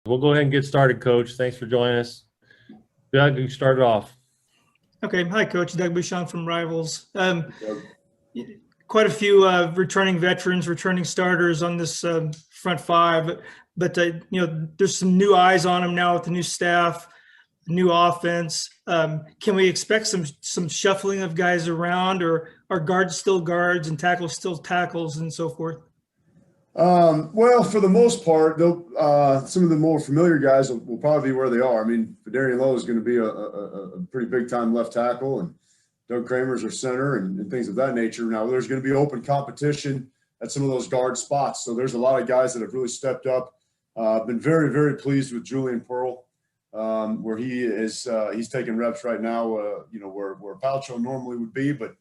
We'll go ahead and get started, Coach. Thanks for joining us. Doug, you start it off. Okay. Hi, Coach. Doug Bouchon from Rivals. Quite a few returning veterans, returning starters on this front five, but there's some new eyes on them now with the new staff, new offense. Can we expect some shuffling of guys around, or are guards still guards and tackles still tackles and so forth? Well, for the most part, some of the more familiar guys will probably be where they are. I mean, Fadarian Lowe is going to be a pretty big-time left tackle, and Doug Kramer's our center and things of that nature. Now, there's going to be open competition at some of those guard spots. So there's a lot of guys that have really stepped up. Been very, very pleased with Julian Pearl, where he is. He's taking reps right now, where Palcho normally would be, but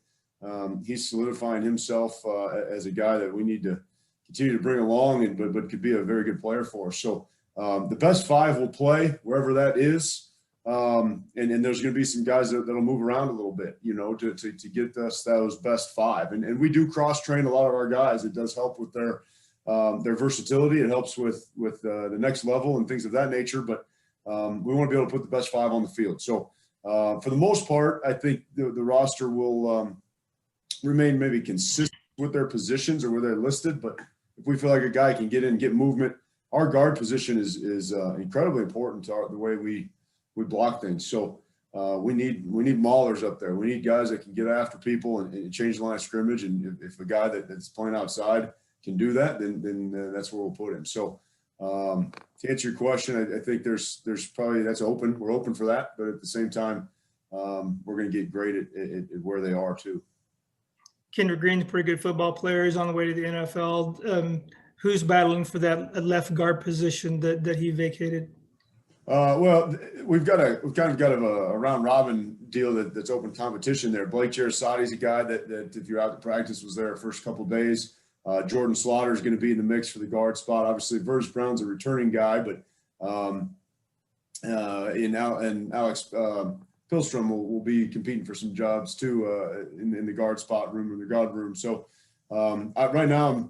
he's solidifying himself as a guy that we need to continue to bring along, but could be a very good player for us. So the best five will play wherever that is. And there's going to be some guys that'll move around a little bit, to get us those best five. And we do cross-train a lot of our guys. It does help with their versatility. It helps with the next level and things of that nature. But we want to be able to put the best five on the field. So for the most part, I think the roster will remain maybe consistent with their positions or where they're listed. But if we feel like a guy can get in, get movement, our guard position is incredibly important to the way we block things. So we need maulers up there. We need guys that can get after people and change the line of scrimmage. And if a guy that's playing outside can do that, then that's where we'll put him. So to answer your question, I think there's probably that's open. We're open for that, but at the same time, we're going to get great at where they are too. Kendrick Green's a pretty good football player. He's on the way to the NFL. Who's battling for that left guard position that he vacated? Well, we've kind of got a round robin deal that's open competition there. Blake Jarasati's a guy that if you're out to practice was there the first couple of days. Jordan Slaughter is going to be in the mix for the guard spot. Obviously, Verge Brown's a returning guy, but and Alex Pilstrom will be competing for some jobs too in the guard spot room or the guard room. So right now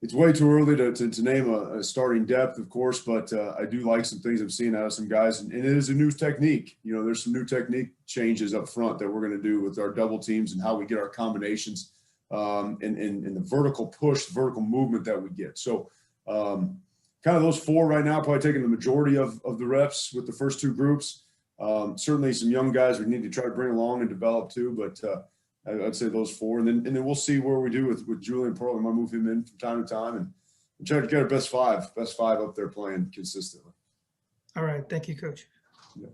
it's way too early to name a starting depth, of course, but I do like some things I'm seeing out of some guys, and it is a new technique. There's some new technique changes up front that we're going to do with our double teams and how we get our combinations and the vertical push, vertical movement that we get. So kind of those four right now, probably taking the majority of the reps with the first two groups. Certainly some young guys we need to try to bring along and develop too, but I'd say those four, and then we'll see where we do with Julian Pearl. We might move him in from time to time and try to get our best five up there playing consistently. All right, thank you, Coach. Yeah.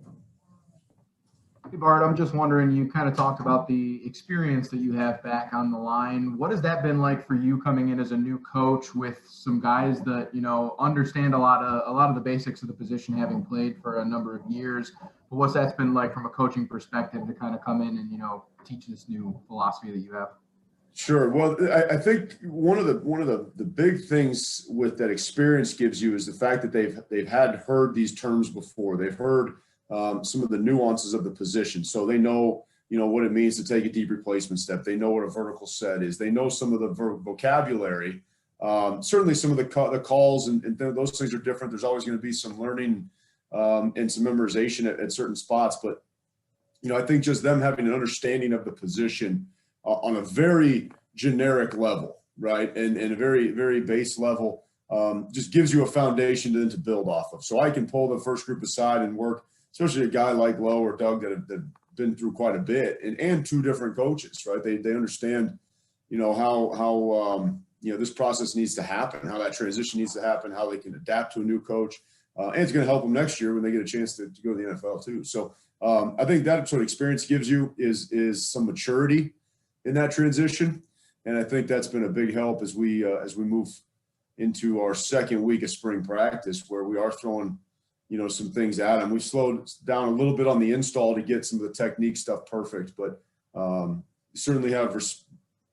Hey, Bart, I'm just wondering, you kind of talked about the experience that you have back on the line. What has that been like for you coming in as a new coach with some guys that, understand a lot of the basics of the position, having played for a number of years? But what's that been like from a coaching perspective to kind of come in and, teach this new philosophy that you have? Sure. Well, I think one of the big things with that experience gives you is the fact that they've heard these terms before. They've heard some of the nuances of the position, so they know what it means to take a deep replacement step. They know what a vertical set is. They know some of the vocabulary. Certainly, some of the calls and those things are different. There's always going to be some learning and some memorization at certain spots, but I think just them having an understanding of the position on a very generic level, right, and a very, very base level, just gives you a foundation then to build off of. So I can pull the first group aside and work, especially a guy like Lowe or Doug that have been through quite a bit, and two different coaches, right? They understand, how this process needs to happen, how that transition needs to happen, how they can adapt to a new coach, and it's going to help them next year when they get a chance to go to the NFL too. So I think that sort of experience gives you is some maturity in that transition, and I think that's been a big help as we move into our second week of spring practice, where we are throwing some things at them. We slowed down a little bit on the install to get some of the technique stuff perfect, but certainly have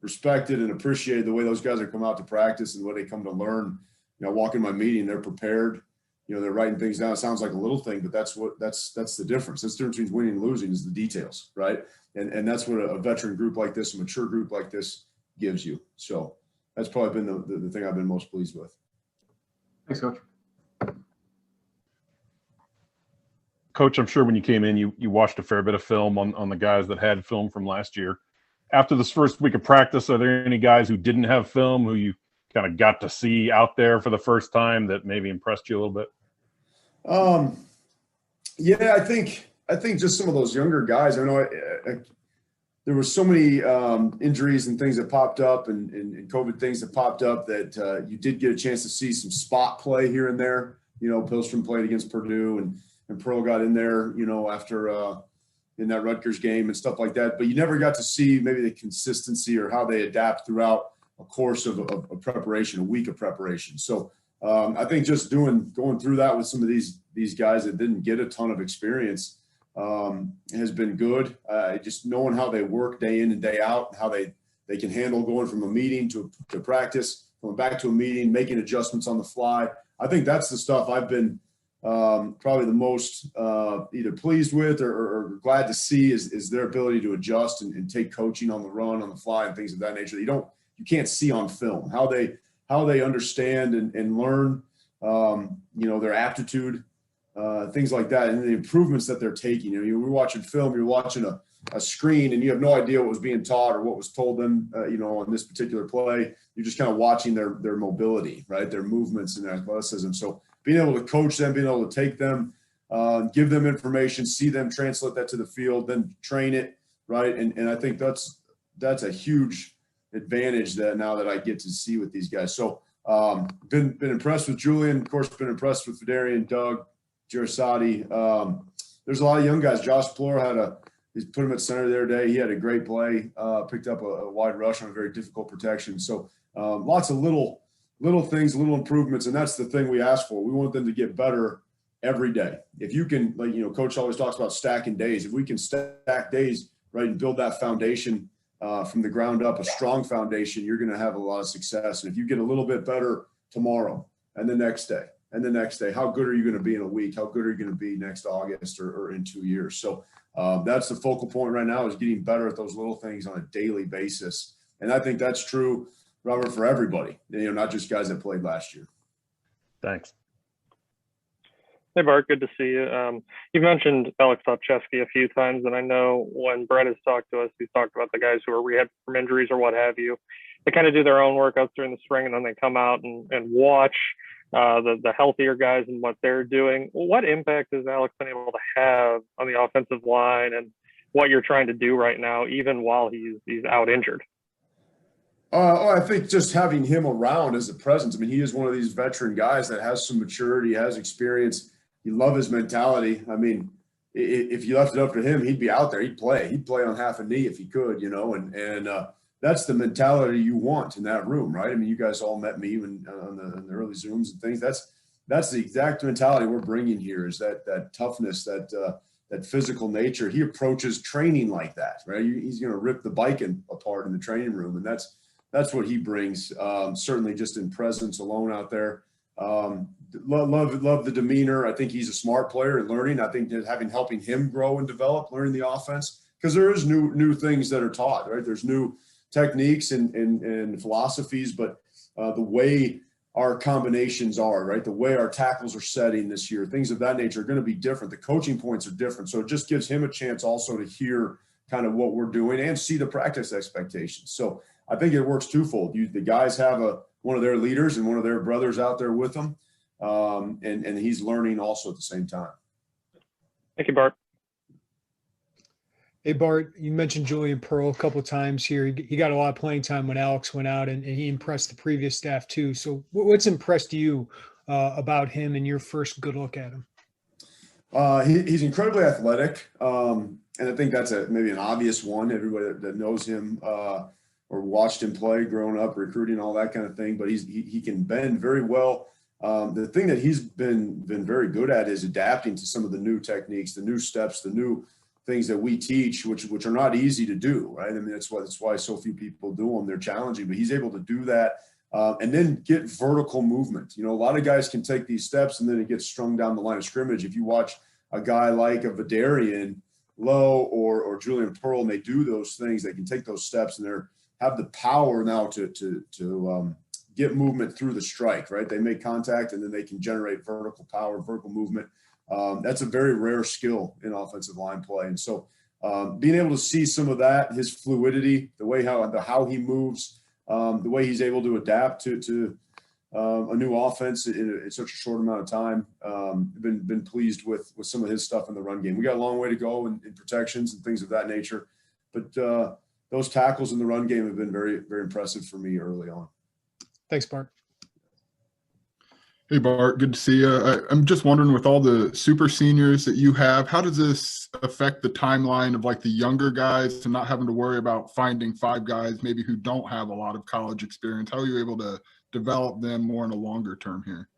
respected and appreciated the way those guys have come out to practice and what they come to learn. I walk in my meeting, they're prepared. They're writing things down. It sounds like a little thing, but that's the difference. That's the difference between winning and losing is the details, right? And that's what a veteran group like this, a mature group like this gives you. So that's probably been the thing I've been most pleased with. Thanks, Coach. Coach, I'm sure when you came in, you watched a fair bit of film on the guys that had film from last year. After this first week of practice, are there any guys who didn't have film who you kind of got to see out there for the first time that maybe impressed you a little bit? Yeah, I think just some of those younger guys. I know there were so many injuries and things that popped up and COVID things that popped up that you did get a chance to see some spot play here and there. You know, Pilstrom played against Purdue and Pearl got in there, you know, after in that Rutgers game and stuff like that. But you never got to see maybe the consistency or how they adapt throughout a course of preparation, a week of preparation. So I think just going through that with some of these guys that didn't get a ton of experience has been good. Just knowing how they work day in and day out, how they can handle going from a meeting to practice, going back to a meeting, making adjustments on the fly. I think that's the stuff I've been probably the most either pleased with or glad to see is their ability to adjust and take coaching on the run, on the fly, and things of that nature. You can't see on film how they understand and learn, you know, their aptitude, things like that, and the improvements that they're taking. You know, we're watching film, you're watching a screen, and you have no idea what was being taught or what was told them, you know, on this particular play. You're just kind of watching their mobility, right, their movements and their athleticism. So being able to coach them, being able to take them, give them information, see them translate that to the field, then train it, right, and I think that's a huge advantage that now that I get to see with these guys. So been impressed with Julian, of course, been impressed with Federian, Doug, Girasati. There's a lot of young guys. Josh Plor he's put him at center the other day. He had a great play, picked up a wide rush on a very difficult protection. So lots of little things, little improvements, and that's the thing we ask for. We want them to get better every day. If you can, like, you know, Coach always talks about stacking days. If we can stack days, right, and build that foundation from the ground up, a strong foundation, you're going to have a lot of success. And if you get a little bit better tomorrow and the next day and the next day, how good are you going to be in a week? How good are you going to be next August or in 2 years? So that's the focal point right now, is getting better at those little things on a daily basis. And I think that's true, Robert, for everybody, you know, not just guys that played last year. Thanks. Hey, Bart, good to see you. You've mentioned Alex Topchevsky a few times, and I know when Brett has talked to us, he's talked about the guys who are rehab from injuries or what have you. They kind of do their own workouts during the spring, and then they come out and watch the healthier guys and what they're doing. What impact has Alex been able to have on the offensive line and what you're trying to do right now, even while he's out injured? I think just having him around as a presence. I mean, he is one of these veteran guys that has some maturity, has experience. You love his mentality. I mean, if you left it up to him, he'd be out there. He'd play on half a knee if he could, you know, and that's the mentality you want in that room, right? I mean, you guys all met me when on the early Zooms and things. That's the exact mentality we're bringing here, is that toughness, that physical nature. He approaches training like that, right? He's going to rip the bike apart in the training room, and that's what he brings. Certainly, just in presence alone out there. Love the demeanor. I think he's a smart player and learning. I think helping him grow and develop, learning the offense, because there is new things that are taught, right? There's new techniques and philosophies, but the way our combinations are, right, the way our tackles are setting this year, things of that nature are going to be different. The coaching points are different, so it just gives him a chance also to hear kind of what we're doing and see the practice expectations. So I think it works twofold. The guys have one of their leaders and one of their brothers out there with them, and he's learning also at the same time. Thank you, Bart. Hey, Bart, you mentioned Julian Pearl a couple of times here. He got a lot of playing time when Alex went out, and he impressed the previous staff too. So what's impressed you about him and your first good look at him? He's incredibly athletic, and I think that's maybe an obvious one. Everybody that knows him or watched him play growing up, recruiting, all that kind of thing. But he can bend very well. The thing that he's been very good at is adapting to some of the new techniques, the new steps, the new things that we teach, which are not easy to do, right? I mean, that's why so few people do them. They're challenging, but he's able to do that and then get vertical movement. You know, a lot of guys can take these steps and then it gets strung down the line of scrimmage. If you watch a guy like a Vidarian Lowe or Julian Pearl, and they do those things, they can take those steps and have the power now to get movement through the strike, right? They make contact and then they can generate vertical power, vertical movement. That's a very rare skill in offensive line play. And so being able to see some of that, his fluidity, the way how he moves, the way he's able to adapt to a new offense in such a short amount of time. Been pleased with some of his stuff in the run game. We got a long way to go in protections and things of that nature, but those tackles in the run game have been very, very impressive for me early on. Thanks, Bart. Hey, Bart, good to see you. I'm just wondering, with all the super seniors that you have, how does this affect the timeline of like the younger guys to not having to worry about finding 5 guys maybe who don't have a lot of college experience? How are you able to develop them more in a longer term here?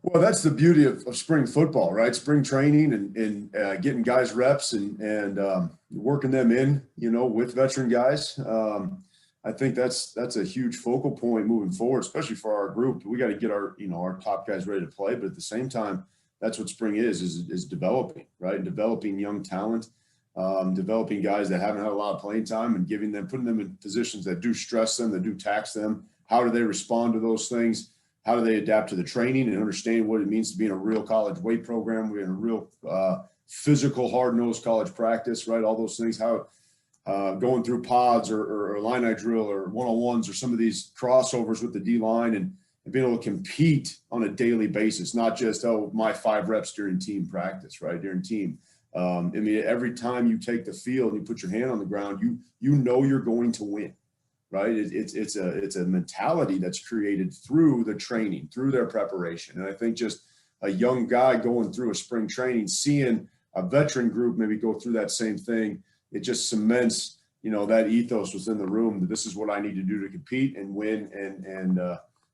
Well, that's the beauty of spring football, right? Spring training and getting guys reps and working them in, with veteran guys. I think that's a huge focal point moving forward, especially for our group. We got to get our top guys ready to play, but at the same time, that's what spring is developing, right? Developing young talent, developing guys that haven't had a lot of playing time, and putting them in positions that do stress them, that do tax them. How do they respond to those things? How do they adapt to the training and understand what it means to be in a real college weight program? We're in a real physical, hard-nosed college practice, right? All those things. How going through pods or Illini drill or one-on-ones or some of these crossovers with the D-line and being able to compete on a daily basis, not just, my 5 reps during team practice, right? During team. Every time you take the field and you put your hand on the ground, you know you're going to win, right? It's a mentality that's created through the training, through their preparation. And I think just a young guy going through a spring training, seeing a veteran group maybe go through that same thing, it just cements, that ethos within the room that this is what I need to do to compete and win and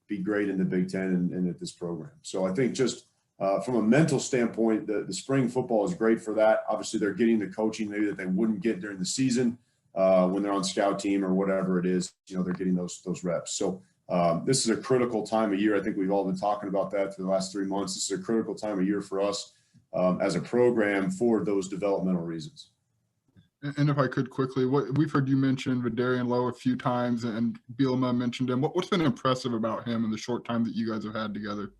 be great in the Big Ten and at this program. So I think just from a mental standpoint, the spring football is great for that. Obviously, they're getting the coaching maybe that they wouldn't get during the season when they're on scout team or whatever it is. They're getting those reps. So this is a critical time of year. I think we've all been talking about that for the last 3 months. This is a critical time of year for us as a program for those developmental reasons. And if I could quickly, we've heard you mention Vidarian Lowe a few times, and Bielema mentioned him. What's been impressive about him in the short time that you guys have had together?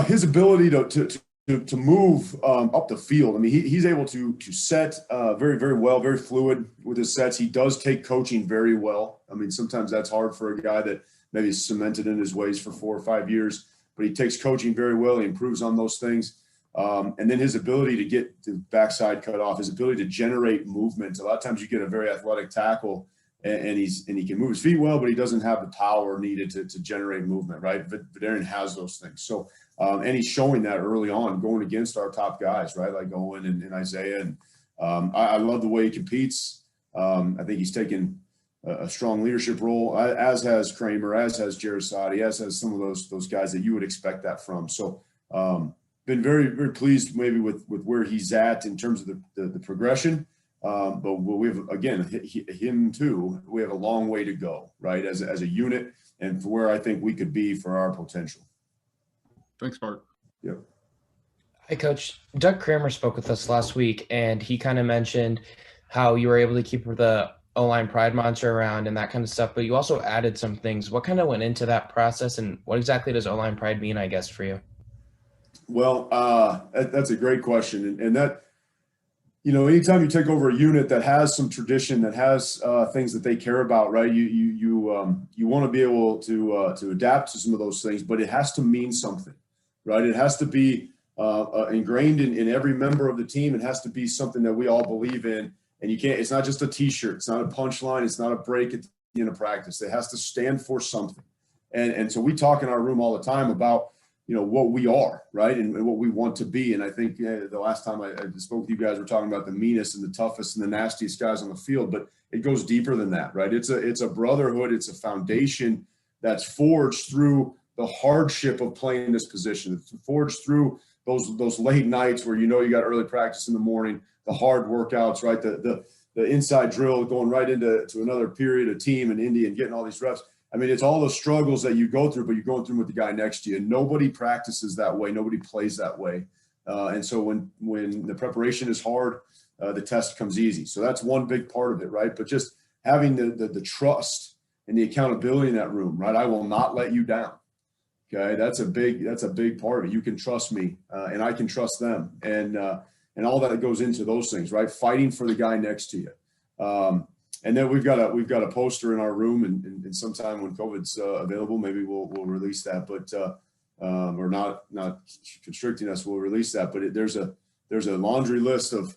His ability to move up the field. He's able to set very, very well, very fluid with his sets. He does take coaching very well. Sometimes that's hard for a guy that maybe is cemented in his ways for 4 or 5 years, but he takes coaching very well. He improves on those things. And then his ability to get the backside cut off, his ability to generate movement. A lot of times you get a very athletic tackle and he can move his feet well, but he doesn't have the power needed to generate movement, right? Vidarian has those things. So, and he's showing that early on going against our top guys, right? Like Owen and Isaiah. And I love the way he competes. I think he's taken a strong leadership role, as has Kramer, as has Jarisati, as has some of those guys that you would expect that from. So, been very, very pleased maybe with where he's at in terms of the progression. But we have, again, him too, we have a long way to go, right, as a unit and for where I think we could be for our potential. Thanks, Bart. Yep. Hi, Coach. Doug Kramer spoke with us last week, and he kind of mentioned how you were able to keep the O-line pride monster around and that kind of stuff, but you also added some things. What kind of went into that process, and what exactly does O-line pride mean, I guess, for you? Well, that's a great question. And that, anytime you take over a unit that has some tradition, that has things that they care about, right? You want to be able to adapt to some of those things, but it has to mean something, right? It has to be ingrained in every member of the team. It has to be something that we all believe in. And it's not just a T-shirt. It's not a punchline. It's not a break at the end of practice. It has to stand for something. And so we talk in our room all the time about, what we are, right, and what we want to be. And I think the last time I spoke with you guys, we're talking about the meanest and the toughest and the nastiest guys on the field, but it goes deeper than that, right? It's a brotherhood. It's a foundation that's forged through the hardship of playing this position. It's forged through those late nights where you got early practice in the morning, the hard workouts, right, the inside drill going right into another period of team in Indy and getting all these reps. It's all the struggles that you go through, but you're going through them with the guy next to you. And nobody practices that way. Nobody plays that way. And so when the preparation is hard, the test comes easy. So that's one big part of it, right? But just having the trust and the accountability in that room, right? I will not let you down. Okay, that's a big part of it. You can trust me, and I can trust them, and all that goes into those things, right? Fighting for the guy next to you, and then we've got a poster in our room, and sometime when COVID's available, maybe we'll release that, but or not constricting us, we'll release that. But there's a laundry list of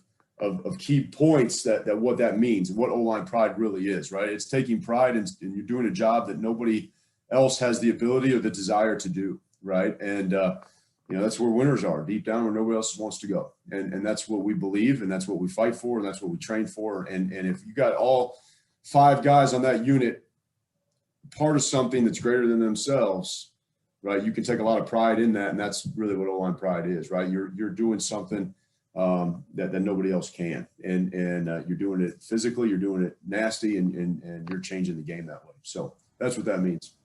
key points that what that means and what O-line pride really is, right? It's taking pride in you're doing a job that nobody else has the ability or the desire to do, right? And that's where winners are, deep down, where nobody else wants to go, and that's what we believe, and that's what we fight for, and that's what we train for. And if you got all 5 guys on that unit part of something that's greater than themselves, right, you can take a lot of pride in that, and that's really what O-line pride is, right? You're doing something that nobody else can, and you're doing it physically, you're doing it nasty, and you're changing the game that way. So that's what that means.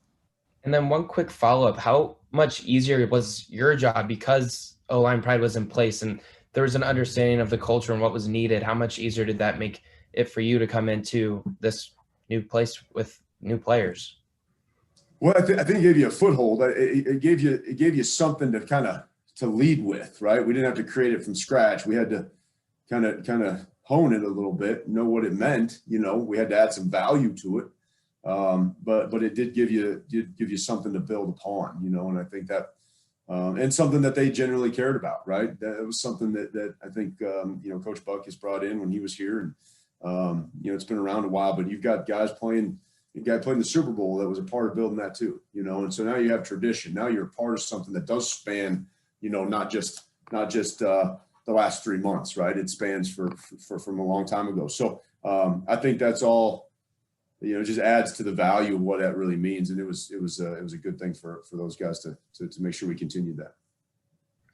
And then one quick follow-up, how much easier was your job because O-line pride was in place and there was an understanding of the culture and what was needed? How much easier did that make it for you to come into this new place with new players? Well, I think it gave you a foothold. It gave you something to kind of to lead with, right? We didn't have to create it from scratch. We had to kind of hone it a little bit, know what it meant. We had to add some value to it. But it did give you something to build upon, and I think that, and something that they generally cared about, right? That was something that I think, Coach Buck has brought in when he was here, and, it's been around a while, but you've got guys playing, the guy playing the Super Bowl that was a part of building that too, and so now you have tradition. Now you're a part of something that does span, not just the last 3 months, right? It spans from a long time ago. So I think that's all. It just adds to the value of what that really means, and it was a good thing for those guys to make sure we continued that.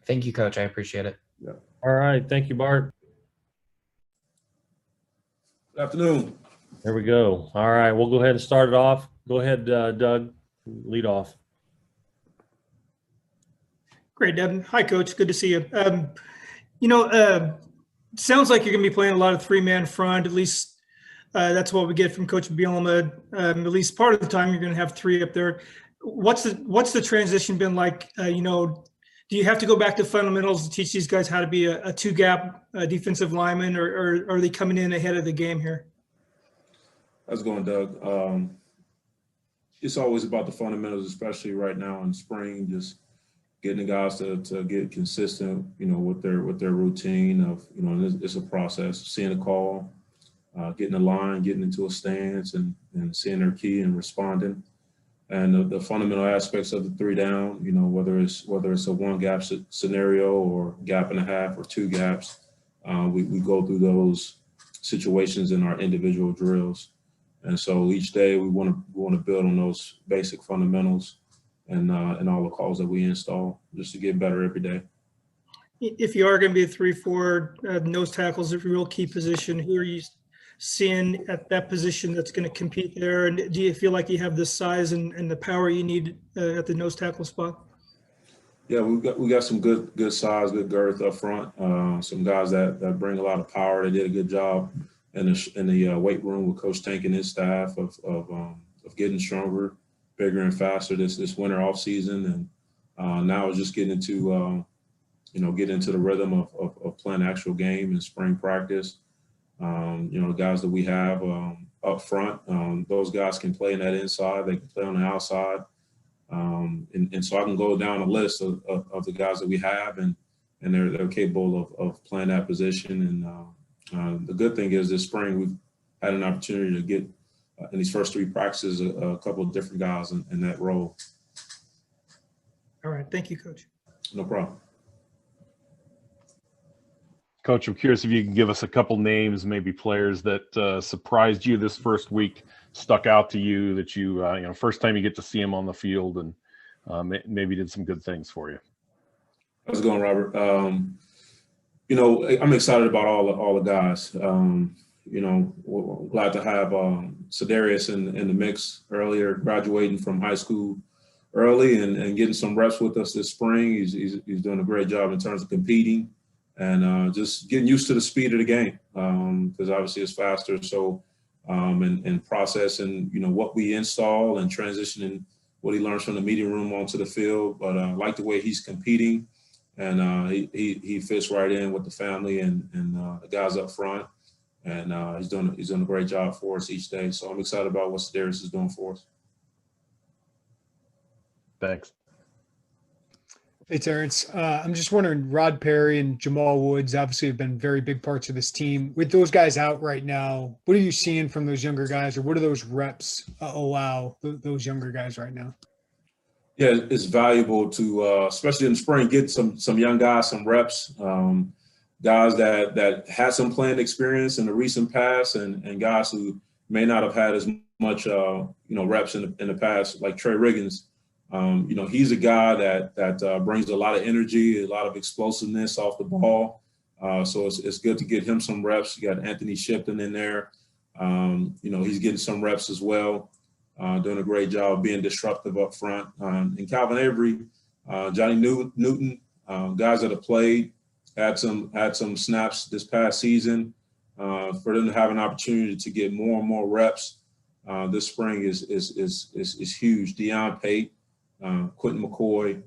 Thank you, Coach. I appreciate it. Yeah. All right. Thank you, Bart. Good afternoon. There we go. All right. We'll go ahead and start it off. Go ahead, Doug. Lead off. Great, Devin. Hi, Coach. Good to see you. Sounds like you're going to be playing a lot of 3-man front. At least that's what we get from Coach Bielema. At least part of the time, you're going to have 3 up there. What's the transition been like? Do you have to go back to fundamentals to teach these guys how to be a 2-gap defensive lineman, or are they coming in ahead of the game here? How's it going, Doug? It's always about the fundamentals, especially right now in spring, just getting the guys to get consistent, with their routine of, it's a process, seeing a call, getting a line, getting into a stance, and seeing their key and responding. And the fundamental aspects of the 3 down, whether it's a 1-gap scenario or gap and a half or 2 gaps, we go through those situations in our individual drills. And so each day we want to build on those basic fundamentals and all the calls that we install just to get better every day. If you are going to be a 3-4, nose tackle is a real key position. Who are you seeing at that position that's going to compete there? And do you feel like you have the size and the power you need at the nose tackle spot? Yeah, we got some good size, good girth up front. Some guys that bring a lot of power. They did a good job in the weight room with Coach Tank and his staff of getting stronger, bigger, and faster this winter off season. And now it's just getting into the rhythm of playing actual game and spring practice. The guys that we have up front, those guys can play in that inside. They can play on the outside. And so I can go down a list of the guys that we have, and they're capable of playing that position. And the good thing is this spring we've had an opportunity to get in these first 3 practices a couple of different guys in that role. All right. Thank you, Coach. No problem. Coach, I'm curious if you can give us a couple names, maybe players that surprised you this first week, stuck out to you, that you first time you get to see them on the field, and maybe did some good things for you. How's it going, Robert? I'm excited about all the guys. We're glad to have Cedarius in the mix earlier, graduating from high school early and getting some reps with us this spring. He's doing a great job in terms of competing. And just getting used to the speed of the game, because obviously it's faster. So, and processing, what we install and transitioning what he learns from the meeting room onto the field. But I like the way he's competing, and he fits right in with the family and the guys up front. And he's doing a great job for us each day. So I'm excited about what Darius is doing for us. Thanks. Hey, Terrance. I'm just wondering, Rod Perry and Jamal Woods obviously have been very big parts of this team. With those guys out right now, what are you seeing from those younger guys, or what do those reps allow those younger guys right now? Yeah, it's valuable to, especially in the spring, get some young guys some reps, guys that had some playing experience in the recent past, and guys who may not have had as much, reps in the past, like Trey Riggins. He's a guy that brings a lot of energy, a lot of explosiveness off the ball. So it's good to get him some reps. You got Anthony Shipton in there. He's getting some reps as well, doing a great job being disruptive up front. And Calvin Avery, Johnny Newton, guys that have played, had some snaps this past season. For them to have an opportunity to get more and more reps this spring is huge. Deion Pate. Quentin McCoy,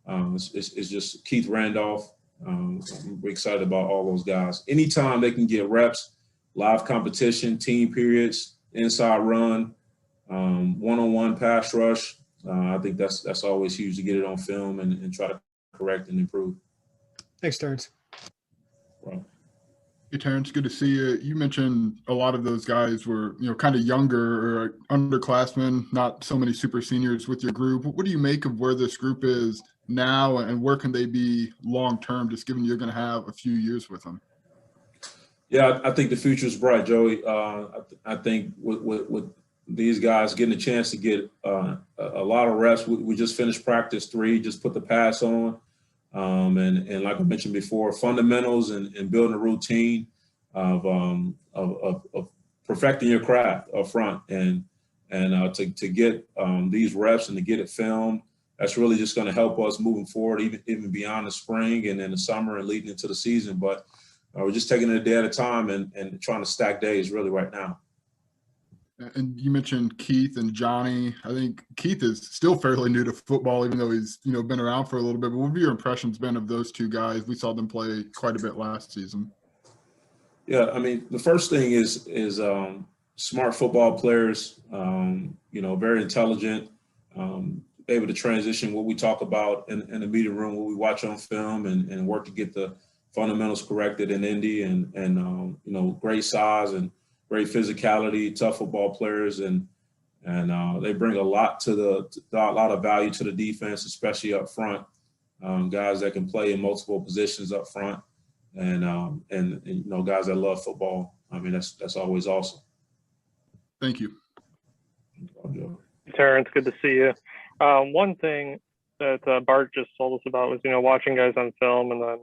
it's just Keith Randolph. We're excited about all those guys. Anytime they can get reps, live competition, team periods, inside run, one-on-one pass rush, I think that's always huge to get it on film and try to correct and improve. Thanks, Terrance. Right. Hey, Terrance, good to see you. You mentioned a lot of those guys were, kind of younger or underclassmen, not so many super seniors with your group. What do you make of where this group is now, and where can they be long-term, just given you're going to have a few years with them? Yeah, I think the future is bright, Joey. I think with these guys getting a chance to get a lot of reps, we just finished practice 3, just put the pass on. And like I mentioned before, fundamentals and building a routine of perfecting your craft up front and to get these reps and to get it filmed, that's really just going to help us moving forward, even beyond the spring and in the summer and leading into the season. But we're just taking it a day at a time and trying to stack days really right now. And you mentioned Keith and Johnny. I think Keith is still fairly new to football, even though he's, been around for a little bit. But what have your impressions been of those two guys? We saw them play quite a bit last season. Yeah, I mean, the first thing is smart football players, very intelligent, able to transition what we talk about in the meeting room, what we watch on film, and work to get the fundamentals corrected in Indy, and great size and great physicality, tough football players, and they bring a lot of value to the defense, especially up front. Guys that can play in multiple positions up front, and guys that love football. I mean, that's always awesome. Thank you. Terrance, good to see you. One thing that Bart just told us about was, watching guys on film and then,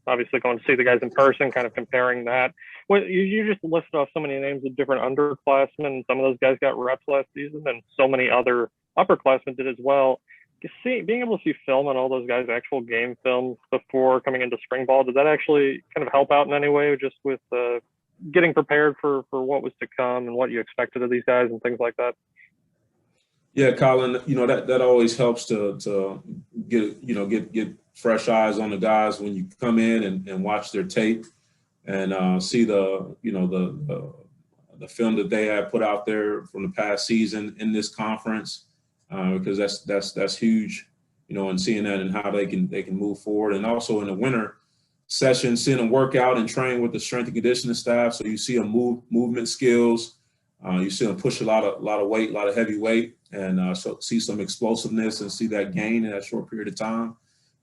obviously going to see the guys in person, kind of comparing that. Well, you just listed off so many names of different underclassmen. Some of those guys got reps last season, and so many other upperclassmen did as well. Being able to see film on all those guys' actual game film before coming into spring ball, did that actually kind of help out in any way, just with getting prepared for what was to come and what you expected of these guys and things like that? Yeah, Colin, that always helps to get fresh eyes on the guys when you come in and watch their tape and see the film that they have put out there from the past season in this conference, because that's huge, and seeing that and how they can move forward, and also in the winter session, seeing them work out and train with the strength and conditioning staff, so you see them movement skills. You see them push a lot of weight, a lot of heavy weight, and so see some explosiveness and see that gain in that short period of time.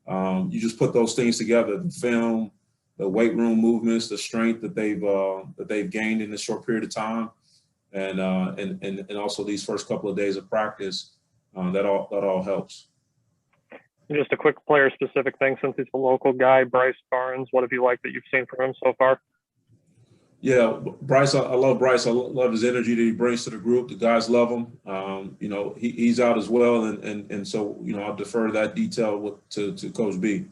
You just put those things together: the film, the weight room movements, the strength that they've gained in this short period of time, and also these first couple of days of practice. That all helps. And just a quick player-specific thing, since he's a local guy, Bryce Barnes. What have you liked that you've seen from him so far? Yeah, Bryce, I love Bryce. I love his energy that he brings to the group. The guys love him. He's out as well, and so I'll defer that detail to Coach B.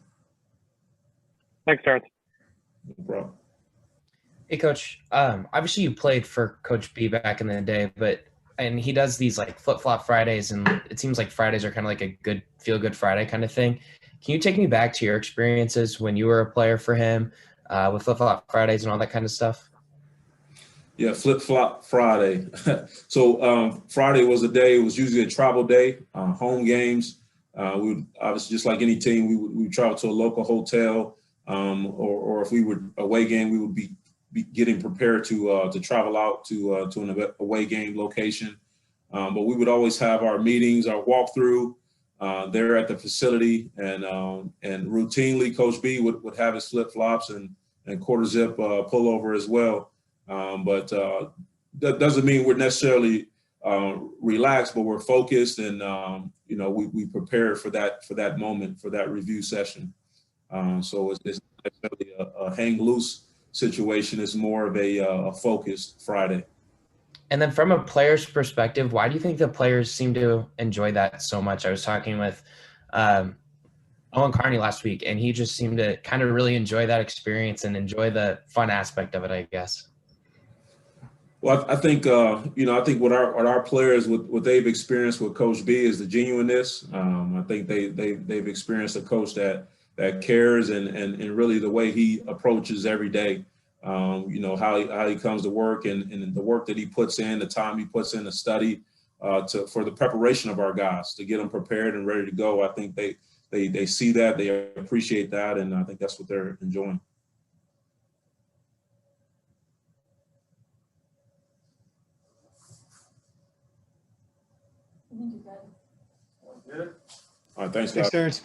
Thanks, Terrance. No problem. Hey, Coach. Obviously, you played for Coach B back in the day, but and he does these like flip-flop Fridays, and it seems like Fridays are kind of like a good feel-good Friday kind of thing. Can you take me back to your experiences when you were a player for him with flip-flop Fridays and all that kind of stuff? Yeah, flip-flop Friday. So Friday was a day, it was usually a travel day, home games. We would obviously, just like any team, we would travel to a local hotel, or if we were away game, we would be getting prepared to travel out to an away game location. But we would always have our meetings, our walkthrough there at the facility, and routinely Coach B would have his flip-flops and quarter zip pullover as well. But that doesn't mean we're necessarily relaxed, but we're focused, and we prepare for that moment, for that review session. So it's not necessarily a hang loose situation. It's more of a focused Friday. And then from a player's perspective, why do you think the players seem to enjoy that so much? I was talking with Owen Carney last week, and he just seemed to kind of really enjoy that experience and enjoy the fun aspect of it, I guess. Well, I think I think what our players, what they've experienced with Coach B is the genuineness. I think they've experienced a coach that cares, and really the way he approaches every day. How he comes to work, and the work that he puts in, the time he puts in to study, for the preparation of our guys, to get them prepared and ready to go. I think they see that, they appreciate that, and I think that's what they're enjoying. All right, thanks, guys. Thanks, Terrance.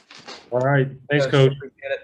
All right. Thanks, Coach. Appreciate it.